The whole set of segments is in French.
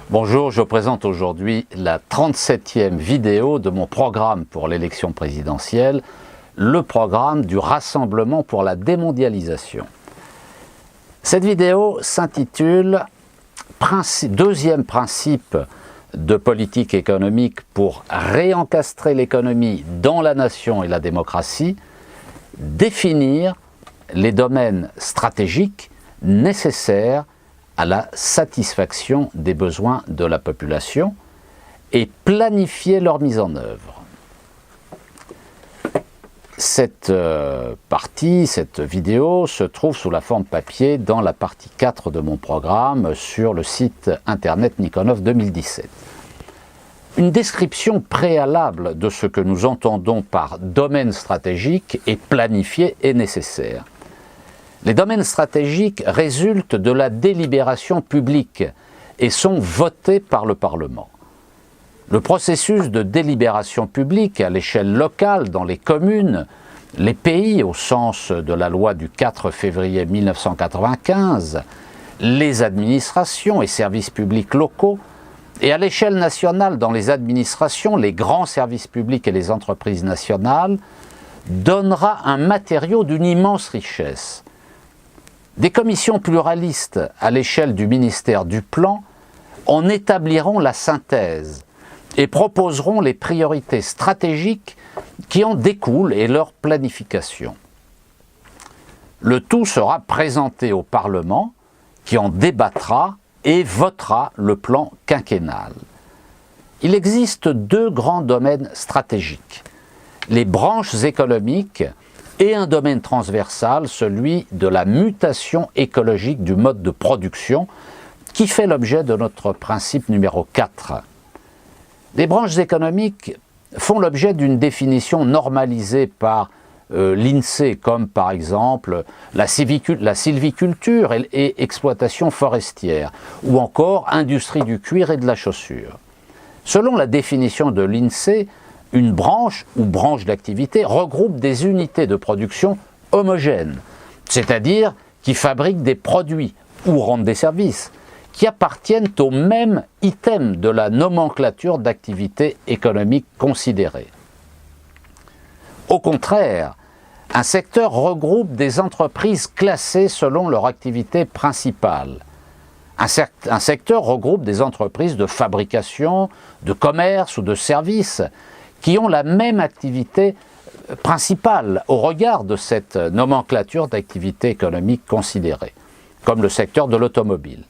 Bonjour, je présente aujourd'hui la 37e vidéo de mon programme pour l'élection présidentielle, le programme du Rassemblement pour la démondialisation. Cette vidéo s'intitule « Deuxième principe de politique économique pour réencastrer l'économie dans la nation et la démocratie, définir les domaines stratégiques nécessaires à la satisfaction des besoins de la population et planifier leur mise en œuvre. » Cette vidéo se trouve sous la forme papier dans la partie 4 de mon programme sur le site internet Nikonov 2017. Une description préalable de ce que nous entendons par domaine stratégique et planifié est nécessaire. Les domaines stratégiques résultent de la délibération publique et sont votés par le Parlement. Le processus de délibération publique à l'échelle locale, dans les communes, les pays au sens de la loi du 4 février 1995, les administrations et services publics locaux, et à l'échelle nationale dans les administrations, les grands services publics et les entreprises nationales, donnera un matériau d'une immense richesse. Des commissions pluralistes à l'échelle du ministère du Plan en établiront la synthèse et proposeront les priorités stratégiques qui en découlent et leur planification. Le tout sera présenté au Parlement qui en débattra et votera le plan quinquennal. Il existe deux grands domaines stratégiques, les branches économiques et un domaine transversal, celui de la mutation écologique du mode de production, qui fait l'objet de notre principe numéro 4. Les branches économiques font l'objet d'une définition normalisée par l'INSEE, comme par exemple la sylviculture et exploitation forestière, ou encore industrie du cuir et de la chaussure. Selon la définition de l'INSEE, une branche ou branche d'activité regroupe des unités de production homogènes, c'est-à-dire qui fabriquent des produits ou rendent des services, qui appartiennent au même item de la nomenclature d'activité économique considérée. Au contraire, un secteur regroupe des entreprises classées selon leur activité principale. Un secteur regroupe des entreprises de fabrication, de commerce ou de services qui ont la même activité principale au regard de cette nomenclature d'activité économique considérée, comme le secteur de l'automobile.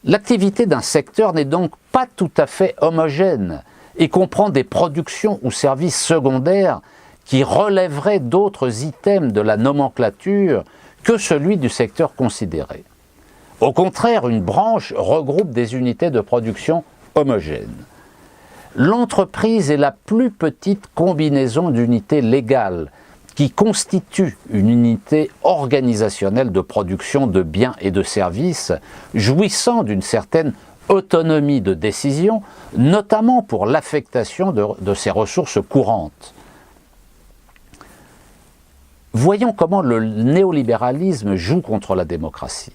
L'activité d'un secteur n'est donc pas tout à fait homogène et comprend des productions ou services secondaires qui relèveraient d'autres items de la nomenclature que celui du secteur considéré. Au contraire, une branche regroupe des unités de production homogènes. L'entreprise est la plus petite combinaison d'unités légales qui constitue une unité organisationnelle de production de biens et de services, jouissant d'une certaine autonomie de décision, notamment pour l'affectation de ses ressources courantes. Voyons comment le néolibéralisme joue contre la démocratie.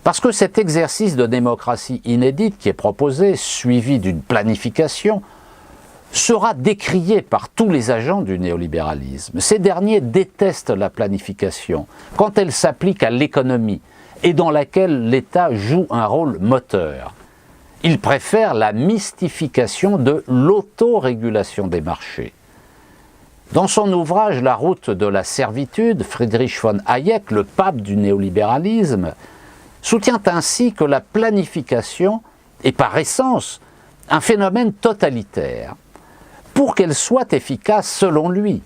Parce que cet exercice de démocratie inédite qui est proposé, suivi d'une planification, sera décrié par tous les agents du néolibéralisme. Ces derniers détestent la planification quand elle s'applique à l'économie et dans laquelle l'État joue un rôle moteur. Ils préfèrent la mystification de l'autorégulation des marchés. Dans son ouvrage « La route de la servitude », Friedrich von Hayek, le pape du néolibéralisme, soutient ainsi que la planification est par essence un phénomène totalitaire. Pour qu'elle soit efficace selon lui,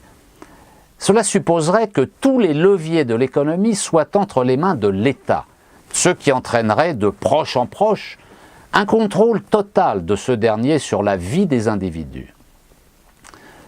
cela supposerait que tous les leviers de l'économie soient entre les mains de l'État, ce qui entraînerait de proche en proche un contrôle total de ce dernier sur la vie des individus.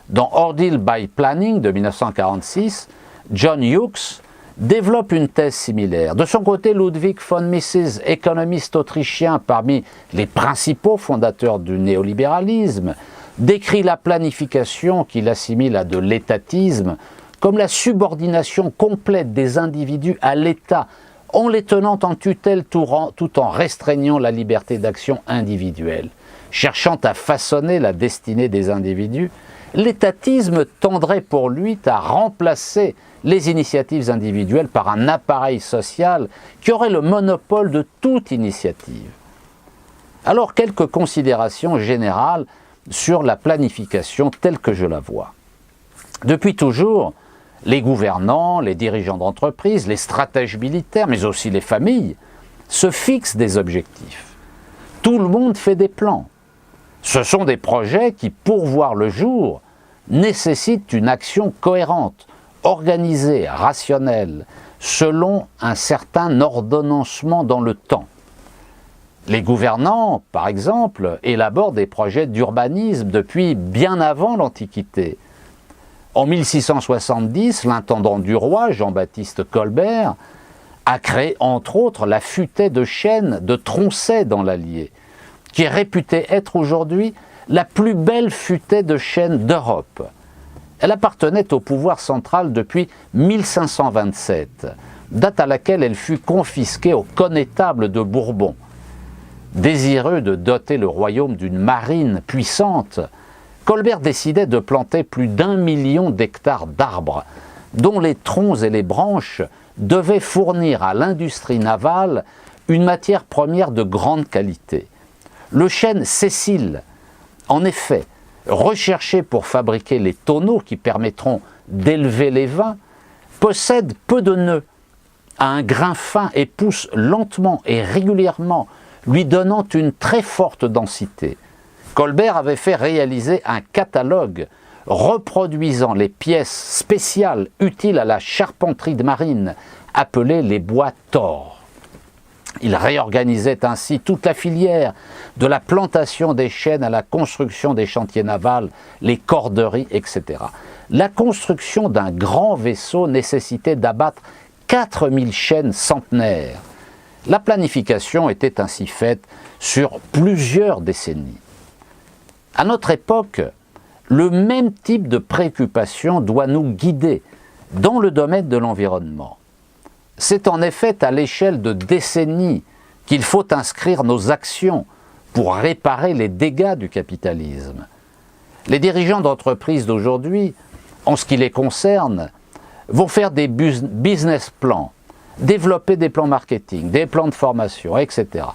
Dans Ordeal by Planning de 1946, John Hughes développe une thèse similaire. De son côté, Ludwig von Mises, économiste autrichien parmi les principaux fondateurs du néolibéralisme, décrit la planification qu'il assimile à de l'étatisme comme la subordination complète des individus à l'État en les tenant en tutelle tout en restreignant la liberté d'action individuelle. Cherchant à façonner la destinée des individus, l'étatisme tendrait pour lui à remplacer les initiatives individuelles par un appareil social qui aurait le monopole de toute initiative. Alors, quelques considérations générales sur la planification telle que je la vois. Depuis toujours, les gouvernants, les dirigeants d'entreprise, les stratèges militaires, mais aussi les familles, se fixent des objectifs. Tout le monde fait des plans. Ce sont des projets qui, pour voir le jour, nécessitent une action cohérente, organisée, rationnelle, selon un certain ordonnancement dans le temps. Les gouvernants, par exemple, élaborent des projets d'urbanisme depuis bien avant l'Antiquité. En 1670, l'intendant du roi, Jean-Baptiste Colbert, a créé entre autres la futaie de chêne de Tronchet dans l'Allier, qui est réputée être aujourd'hui la plus belle futaie de chêne d'Europe. Elle appartenait au pouvoir central depuis 1527, date à laquelle elle fut confisquée au connétable de Bourbon. Désireux de doter le royaume d'une marine puissante, Colbert décidait de planter plus d'1 million d'hectares d'arbres, dont les troncs et les branches devaient fournir à l'industrie navale une matière première de grande qualité. Le chêne sessile, en effet, recherché pour fabriquer les tonneaux qui permettront d'élever les vins, possède peu de nœuds, a un grain fin et pousse lentement et régulièrement, lui donnant une très forte densité. Colbert avait fait réaliser un catalogue reproduisant les pièces spéciales utiles à la charpenterie de marine, appelées les bois tors. Il réorganisait ainsi toute la filière, de la plantation des chênes à la construction des chantiers navals, les corderies, etc. La construction d'un grand vaisseau nécessitait d'abattre 4000 chênes centenaires. La planification était ainsi faite sur plusieurs décennies. À notre époque, le même type de préoccupation doit nous guider dans le domaine de l'environnement. C'est en effet à l'échelle de décennies qu'il faut inscrire nos actions pour réparer les dégâts du capitalisme. Les dirigeants d'entreprises d'aujourd'hui, en ce qui les concerne, vont faire des business plans, développer des plans marketing, des plans de formation, etc.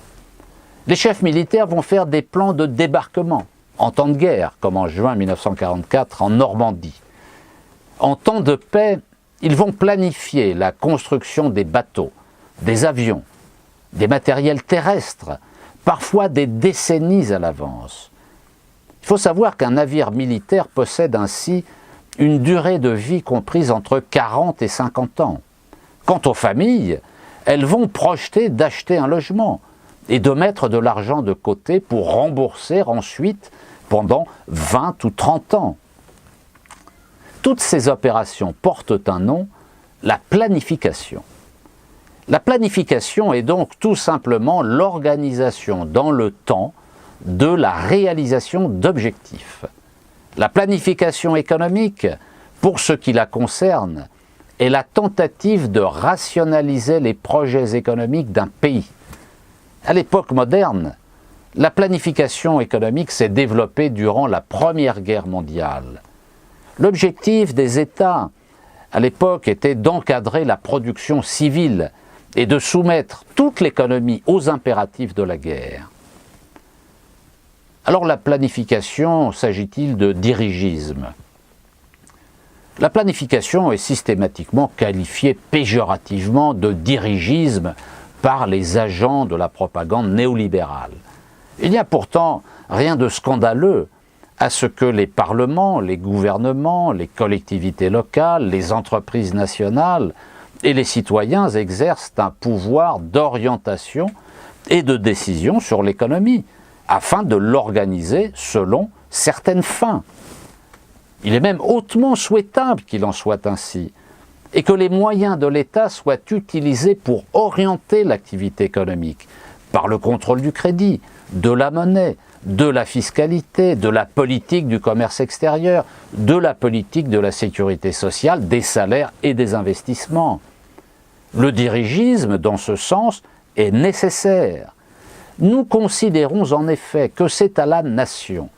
Les chefs militaires vont faire des plans de débarquement, en temps de guerre, comme en juin 1944 en Normandie. En temps de paix, ils vont planifier la construction des bateaux, des avions, des matériels terrestres, parfois des décennies à l'avance. Il faut savoir qu'un navire militaire possède ainsi une durée de vie comprise entre 40 et 50 ans. Quant aux familles, elles vont projeter d'acheter un logement et de mettre de l'argent de côté pour rembourser ensuite pendant 20 ou 30 ans. Toutes ces opérations portent un nom, la planification. La planification est donc tout simplement l'organisation dans le temps de la réalisation d'objectifs. La planification économique, pour ce qui la concerne, est la tentative de rationaliser les projets économiques d'un pays. À l'époque moderne, la planification économique s'est développée durant la Première Guerre mondiale. L'objectif des États, à l'époque, était d'encadrer la production civile et de soumettre toute l'économie aux impératifs de la guerre. Alors la planification, s'agit-il de dirigisme? La planification est systématiquement qualifiée péjorativement de dirigisme par les agents de la propagande néolibérale. Il n'y a pourtant rien de scandaleux à ce que les parlements, les gouvernements, les collectivités locales, les entreprises nationales et les citoyens exercent un pouvoir d'orientation et de décision sur l'économie, afin de l'organiser selon certaines fins. Il est même hautement souhaitable qu'il en soit ainsi, et que les moyens de l'État soient utilisés pour orienter l'activité économique, par le contrôle du crédit, de la monnaie, de la fiscalité, de la politique du commerce extérieur, de la politique de la sécurité sociale, des salaires et des investissements. Le dirigisme, dans ce sens, est nécessaire. Nous considérons en effet que c'est à la nation,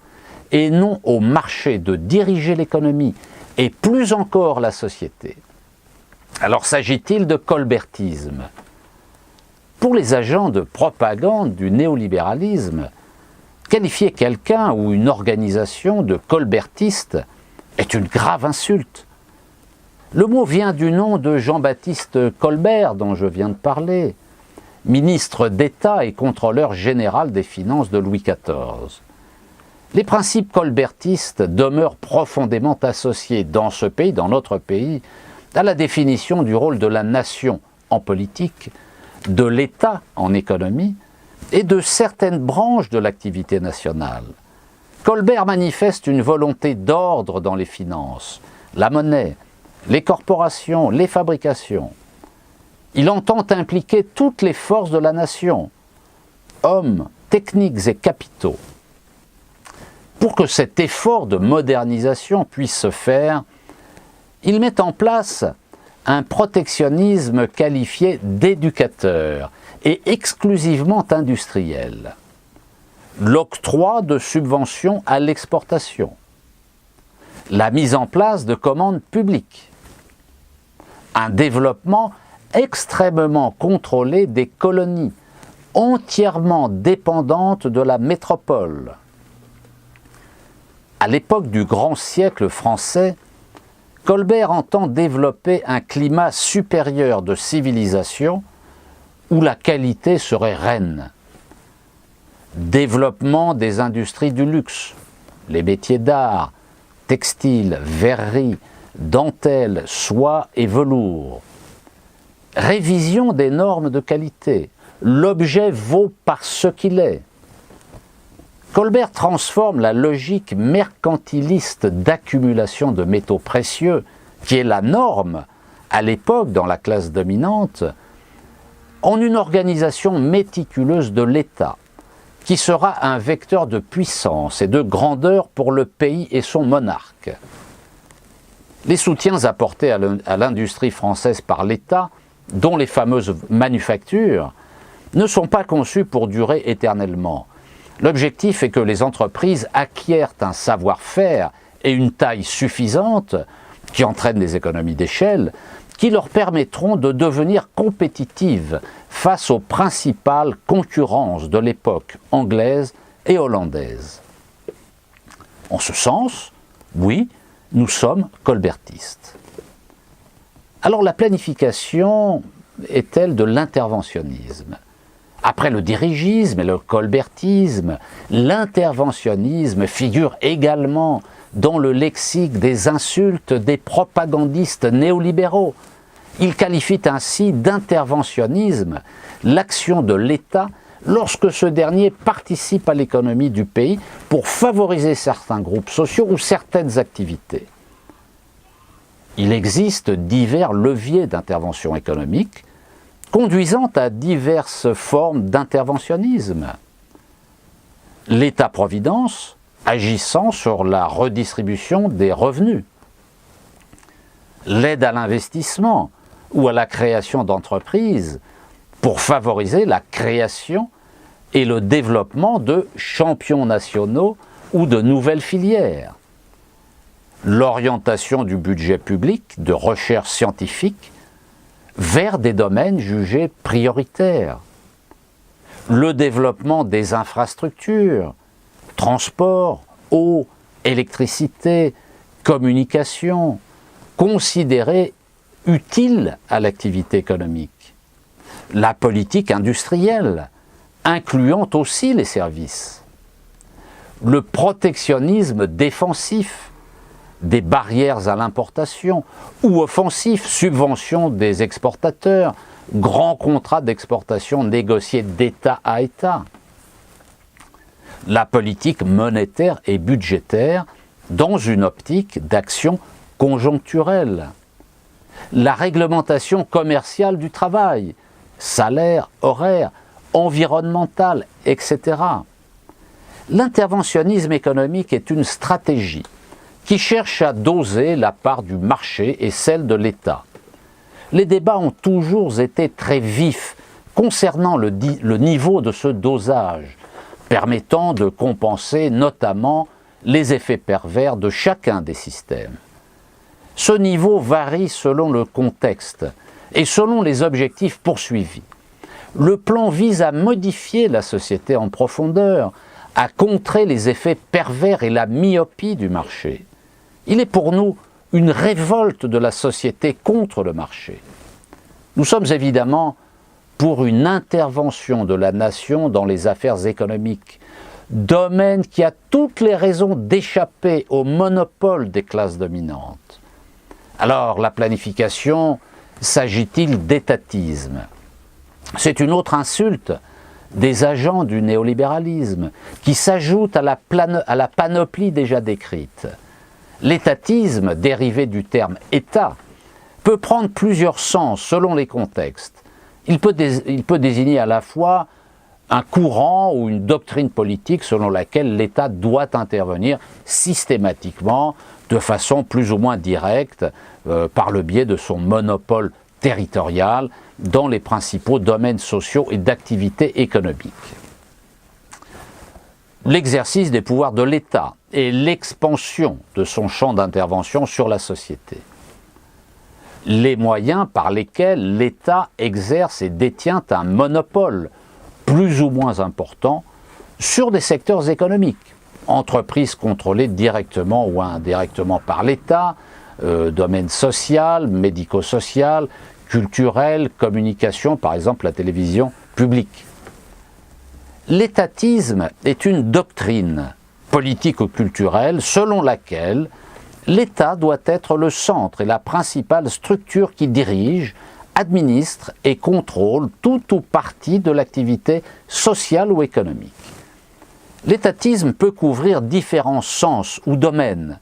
et non au marché, de diriger l'économie, et plus encore la société. Alors s'agit-il de colbertisme? Pour les agents de propagande du néolibéralisme, qualifier quelqu'un ou une organisation de colbertiste est une grave insulte. Le mot vient du nom de Jean-Baptiste Colbert, dont je viens de parler, ministre d'État et contrôleur général des finances de Louis XIV. Les principes colbertistes demeurent profondément associés dans ce pays, dans notre pays, à la définition du rôle de la nation en politique, de l'État en économie et de certaines branches de l'activité nationale. Colbert manifeste une volonté d'ordre dans les finances, la monnaie, les corporations, les fabrications. Il entend impliquer toutes les forces de la nation, hommes, techniques et capitaux. Pour que cet effort de modernisation puisse se faire, il met en place un protectionnisme qualifié d'éducateur et exclusivement industriel. L'octroi de subventions à l'exportation. La mise en place de commandes publiques. Un développement extrêmement contrôlé des colonies, entièrement dépendantes de la métropole. À l'époque du grand siècle français, Colbert entend développer un climat supérieur de civilisation où la qualité serait reine. Développement des industries du luxe, les métiers d'art, textile, verrerie, dentelle, soie et velours. Révision des normes de qualité. L'objet vaut par ce qu'il est. Colbert transforme la logique mercantiliste d'accumulation de métaux précieux, qui est la norme à l'époque dans la classe dominante, en une organisation méticuleuse de l'État, qui sera un vecteur de puissance et de grandeur pour le pays et son monarque. Les soutiens apportés à l'industrie française par l'État, dont les fameuses manufactures, ne sont pas conçus pour durer éternellement. L'objectif est que les entreprises acquièrent un savoir-faire et une taille suffisante, qui entraînent des économies d'échelle, qui leur permettront de devenir compétitives face aux principales concurrences de l'époque anglaise et hollandaise. En ce sens, oui, nous sommes colbertistes. Alors la planification est-elle de l'interventionnisme? Après le dirigisme et le colbertisme, l'interventionnisme figure également dans le lexique des insultes des propagandistes néolibéraux. Ils qualifient ainsi d'interventionnisme l'action de l'État lorsque ce dernier participe à l'économie du pays pour favoriser certains groupes sociaux ou certaines activités. Il existe divers leviers d'intervention économique conduisant à diverses formes d'interventionnisme. L'État-providence agissant sur la redistribution des revenus. L'aide à l'investissement ou à la création d'entreprises pour favoriser la création et le développement de champions nationaux ou de nouvelles filières. L'orientation du budget public de recherche scientifique vers des domaines jugés prioritaires. Le développement des infrastructures, transport, eau, électricité, communication, considérés utiles à l'activité économique. La politique industrielle, incluant aussi les services. Le protectionnisme défensif, des barrières à l'importation, ou offensif, subvention des exportateurs, grands contrats d'exportation négociés d'État à État. La politique monétaire et budgétaire dans une optique d'action conjoncturelle. La réglementation commerciale du travail, salaire, horaire, environnemental, etc. L'interventionnisme économique est une stratégie qui cherche à doser la part du marché et celle de l'État. les débats ont toujours été très vifs concernant le niveau de ce dosage, permettant de compenser notamment les effets pervers de chacun des systèmes. Ce niveau varie selon le contexte et selon les objectifs poursuivis. Le plan vise à modifier la société en profondeur, à contrer les effets pervers et la myopie du marché. Il est pour nous une révolte de la société contre le marché. Nous sommes évidemment pour une intervention de la nation dans les affaires économiques, domaine qui a toutes les raisons d'échapper au monopole des classes dominantes. Alors, la planification, s'agit-il d'étatisme? C'est une autre insulte des agents du néolibéralisme qui s'ajoute à la panoplie déjà décrite. L'étatisme, dérivé du terme « État », peut prendre plusieurs sens selon les contextes. Il peut désigner à la fois un courant ou une doctrine politique selon laquelle l'État doit intervenir systématiquement, de façon plus ou moins directe, par le biais de son monopole territorial dans les principaux domaines sociaux et d'activité économique. L'exercice des pouvoirs de l'État et l'expansion de son champ d'intervention sur la société. Les moyens par lesquels l'État exerce et détient un monopole plus ou moins important sur des secteurs économiques, entreprises contrôlées directement ou indirectement par l'État, domaine social, médico-social, culturel, communication, par exemple la télévision publique. L'étatisme est une doctrine politico-culturelle selon laquelle l'État doit être le centre et la principale structure qui dirige, administre et contrôle tout ou partie de l'activité sociale ou économique. L'étatisme peut couvrir différents sens ou domaines,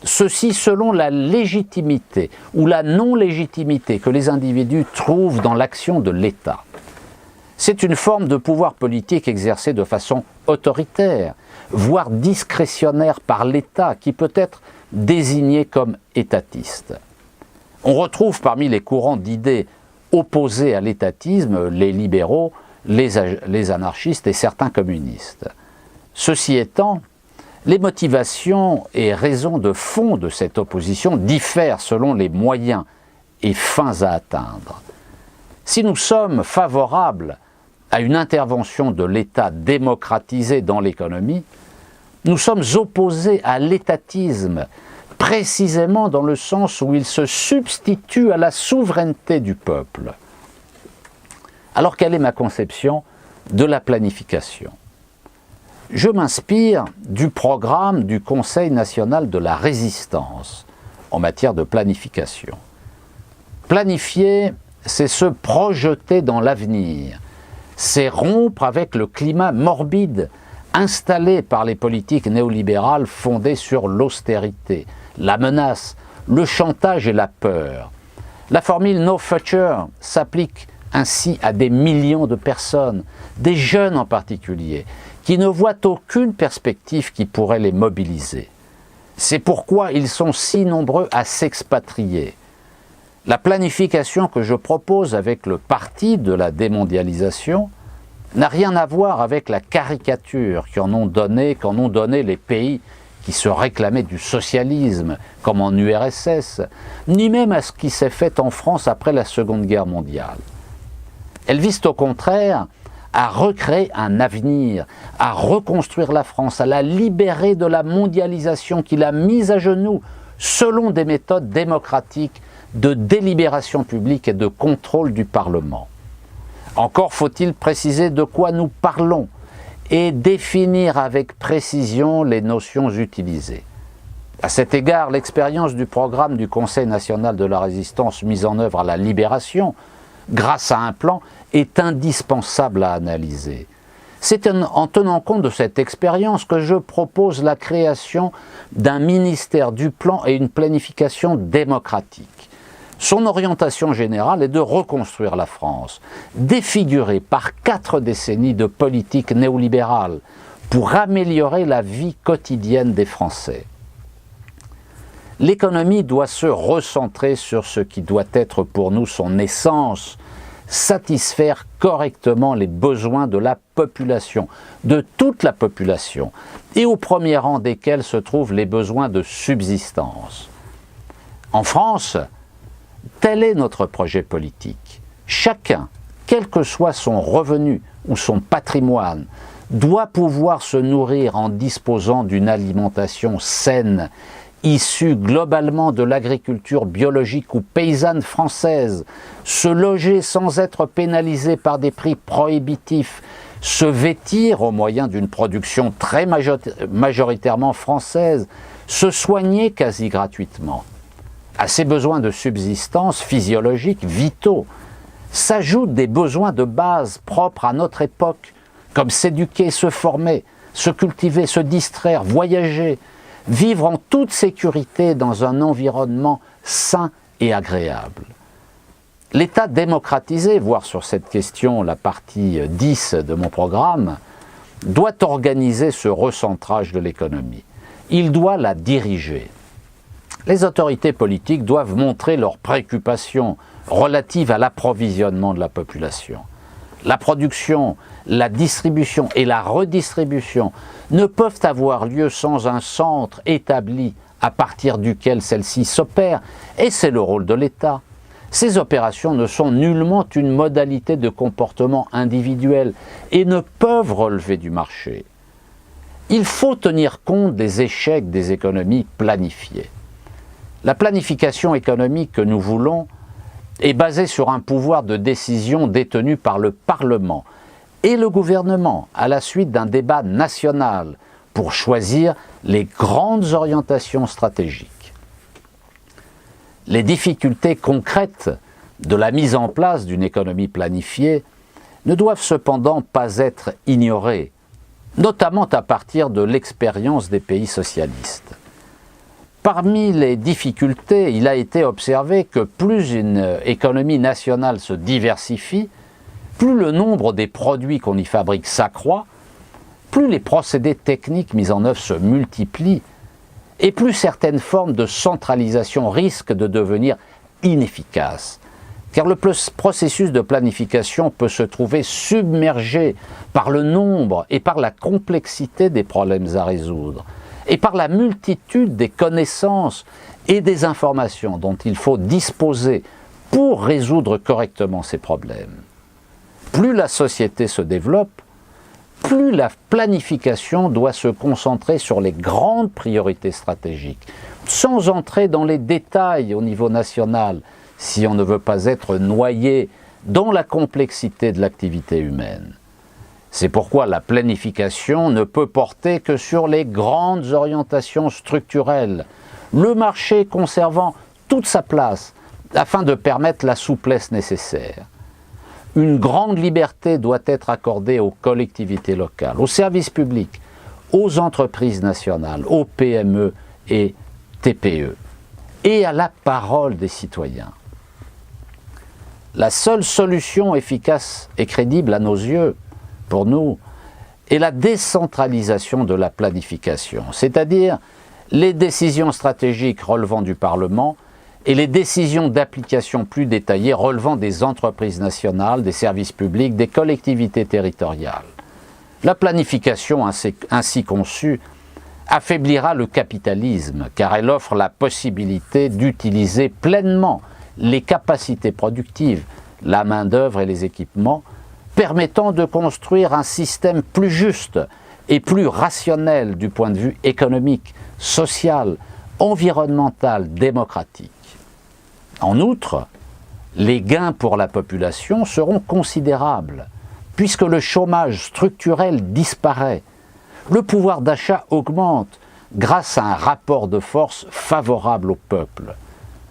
ceci selon la légitimité ou la non-légitimité que les individus trouvent dans l'action de l'État. C'est une forme de pouvoir politique exercée de façon autoritaire, voire discrétionnaire par l'État, qui peut être désigné comme étatiste. On retrouve parmi les courants d'idées opposés à l'étatisme les libéraux, les anarchistes et certains communistes. Ceci étant, les motivations et raisons de fond de cette opposition diffèrent selon les moyens et fins à atteindre. Si nous sommes favorables à une intervention de l'État démocratisé dans l'économie, nous sommes opposés à l'étatisme, précisément dans le sens où il se substitue à la souveraineté du peuple. Alors quelle est ma conception de la planification ? Je m'inspire du programme du Conseil national de la résistance en matière de planification. Planifier, c'est se projeter dans l'avenir, c'est rompre avec le climat morbide installé par les politiques néolibérales fondées sur l'austérité, la menace, le chantage et la peur. La formule « no future » s'applique ainsi à des millions de personnes, des jeunes en particulier, qui ne voient aucune perspective qui pourrait les mobiliser. C'est pourquoi ils sont si nombreux à s'expatrier. La planification que je propose avec le parti de la démondialisation n'a rien à voir avec la caricature qu'en ont donné les pays qui se réclamaient du socialisme, comme en URSS, ni même à ce qui s'est fait en France après la Seconde Guerre mondiale. Elle vise au contraire à recréer un avenir, à reconstruire la France, à la libérer de la mondialisation qui l'a mise à genoux selon des méthodes démocratiques de délibération publique et de contrôle du Parlement. Encore faut-il préciser de quoi nous parlons et définir avec précision les notions utilisées. À cet égard, l'expérience du programme du Conseil national de la résistance mis en œuvre à la Libération, grâce à un plan, est indispensable à analyser. C'est en tenant compte de cette expérience que je propose la création d'un ministère du plan et une planification démocratique. Son orientation générale est de reconstruire la France, défigurée par 4 décennies de politique néolibérale pour améliorer la vie quotidienne des Français. L'économie doit se recentrer sur ce qui doit être pour nous son essence, satisfaire correctement les besoins de la population, de toute la population, et au premier rang desquels se trouvent les besoins de subsistance. En France, tel est notre projet politique. Chacun, quel que soit son revenu ou son patrimoine, doit pouvoir se nourrir en disposant d'une alimentation saine, issue globalement de l'agriculture biologique ou paysanne française, se loger sans être pénalisé par des prix prohibitifs, se vêtir au moyen d'une production très majoritairement française, se soigner quasi gratuitement. À ces besoins de subsistance physiologiques vitaux s'ajoutent des besoins de base propres à notre époque, comme s'éduquer, se former, se cultiver, se distraire, voyager, vivre en toute sécurité dans un environnement sain et agréable. L'État démocratisé, voir sur cette question la partie 10 de mon programme, doit organiser ce recentrage de l'économie. Il doit la diriger. Les autorités politiques doivent montrer leurs préoccupations relatives à l'approvisionnement de la population. La production, la distribution et la redistribution ne peuvent avoir lieu sans un centre établi à partir duquel celle-ci s'opère, et c'est le rôle de l'État. Ces opérations ne sont nullement une modalité de comportement individuel et ne peuvent relever du marché. Il faut tenir compte des échecs des économies planifiées. La planification économique que nous voulons est basée sur un pouvoir de décision détenu par le Parlement et le gouvernement à la suite d'un débat national pour choisir les grandes orientations stratégiques. Les difficultés concrètes de la mise en place d'une économie planifiée ne doivent cependant pas être ignorées, notamment à partir de l'expérience des pays socialistes. Parmi les difficultés, il a été observé que plus une économie nationale se diversifie, plus le nombre des produits qu'on y fabrique s'accroît, plus les procédés techniques mis en œuvre se multiplient, et plus certaines formes de centralisation risquent de devenir inefficaces. Car le processus de planification peut se trouver submergé par le nombre et par la complexité des problèmes à résoudre, et par la multitude des connaissances et des informations dont il faut disposer pour résoudre correctement ces problèmes. Plus la société se développe, plus la planification doit se concentrer sur les grandes priorités stratégiques, sans entrer dans les détails au niveau national, si on ne veut pas être noyé dans la complexité de l'activité humaine. C'est pourquoi la planification ne peut porter que sur les grandes orientations structurelles, le marché conservant toute sa place afin de permettre la souplesse nécessaire. Une grande liberté doit être accordée aux collectivités locales, aux services publics, aux entreprises nationales, aux PME et TPE, et à la parole des citoyens. La seule solution efficace et crédible à nos yeux, pour nous, est la décentralisation de la planification, c'est-à-dire les décisions stratégiques relevant du Parlement et les décisions d'application plus détaillées relevant des entreprises nationales, des services publics, des collectivités territoriales. La planification ainsi conçue affaiblira le capitalisme, car elle offre la possibilité d'utiliser pleinement les capacités productives, la main-d'œuvre et les équipements, permettant de construire un système plus juste et plus rationnel du point de vue économique, social, environnemental, démocratique. En outre, les gains pour la population seront considérables, puisque le chômage structurel disparaît, le pouvoir d'achat augmente grâce à un rapport de force favorable au peuple.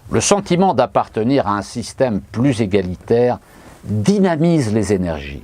Le sentiment d'appartenir à un système plus égalitaire dynamise les énergies.